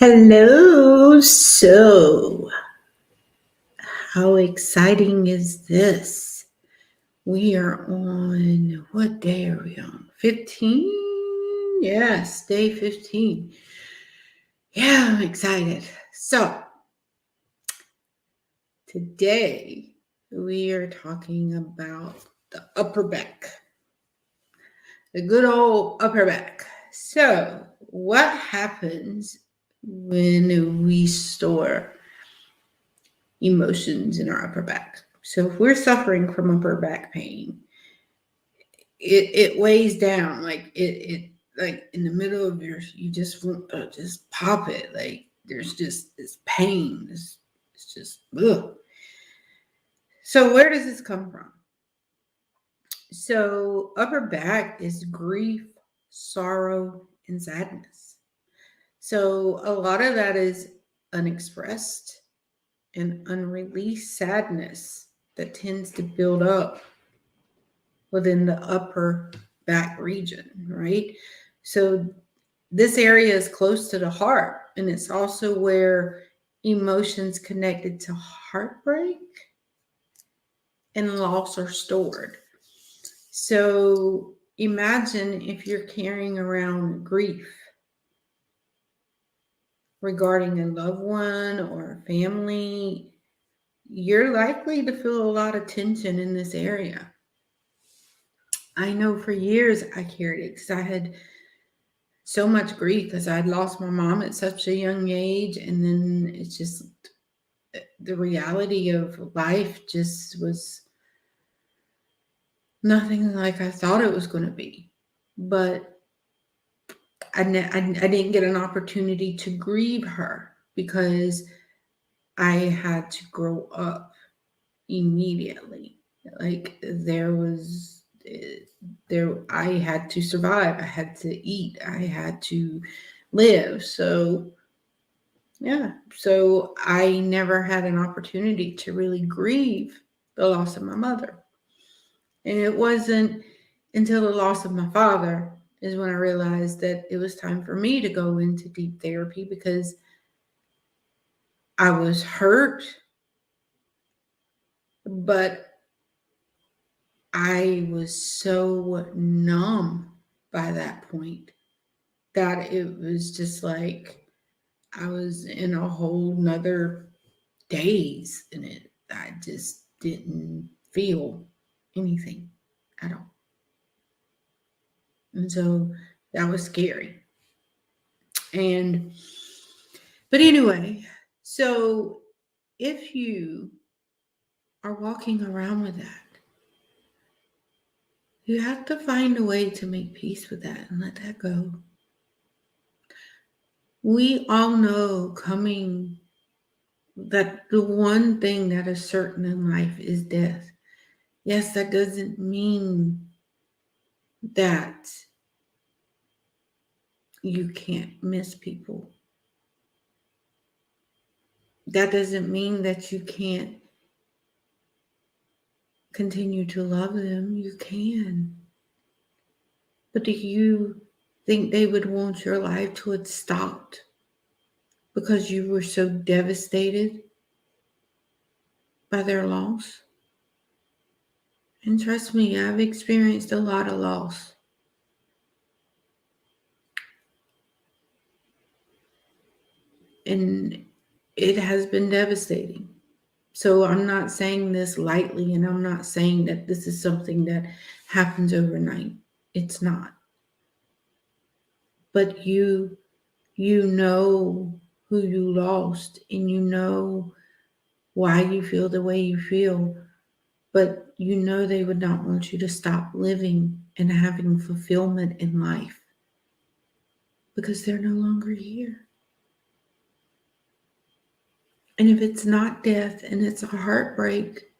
Hello. So, how exciting is this? We are on, what day are we on? 15? Yes, day 15. Yeah, I'm excited. So, today we are talking about the upper back, the good old upper back. So, what happens when we store emotions in our upper back? So if we're suffering from upper back pain, it weighs down like it like in the middle of you just want to just pop it. Like there's just this pain. It's just ugh. So where does this come from? So upper back is grief, sorrow, and sadness. So a lot of that is unexpressed and unreleased sadness that tends to build up within the upper back region, right? So this area is close to the heart, and it's also where emotions connected to heartbreak and loss are stored. So imagine if you're carrying around grief regarding a loved one or a family, you're likely to feel a lot of tension in this area. I know for years I carried it because I had so much grief because I'd lost my mom at such a young age. And then it's just the reality of life just was nothing like I thought it was going to be. But I didn't get an opportunity to grieve her because I had to grow up immediately. Like there I had to survive. I had to eat. I had to live. So yeah. So I never had an opportunity to really grieve the loss of my mother. And it wasn't until the loss of my father is when I realized that it was time for me to go into deep therapy because I was hurt, but I was so numb by that point that it was just like I was in a whole nother daze in it. I just didn't feel anything at all. And so that was scary. And, but anyway, so if you are walking around with that, you have to find a way to make peace with that and let that go. We all know coming that the one thing that is certain in life is death. Yes, that doesn't mean that you can't miss people. That doesn't mean that you can't continue to love them. You can. But do you think they would want your life to have stopped because you were so devastated by their loss? And trust me, I've experienced a lot of loss. And it has been devastating. So I'm not saying this lightly, and I'm not saying that this is something that happens overnight. It's not. But you know who you lost, and you know why you feel the way you feel, but you know they would not want you to stop living and having fulfillment in life because they're no longer here. And if it's not death and it's a heartbreak,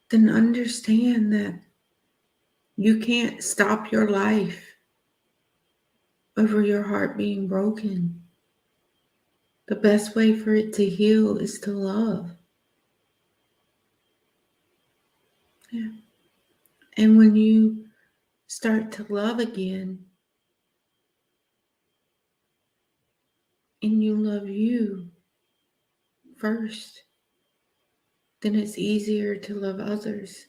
then understand that you can't stop your life over your heart being broken. The best way for it to heal is to love. Yeah. And when you start to love again, and you love you first, then it's easier to love others.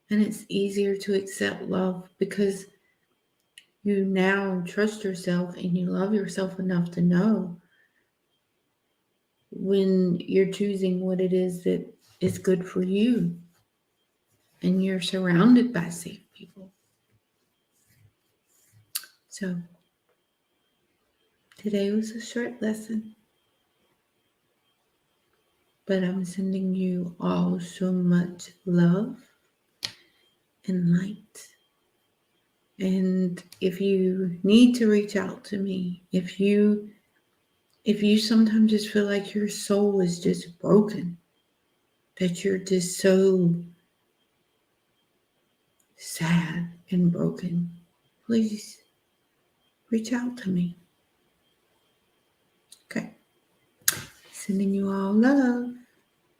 And it's easier to accept love because you now trust yourself and you love yourself enough to know when you're choosing what it is that is good for you and you're surrounded by safe people. So today was a short lesson, but I'm sending you all so much love and light. And if you need to reach out to me, if you sometimes just feel like your soul is just broken, that you're just so sad and broken, please reach out to me. Okay. Sending you all love.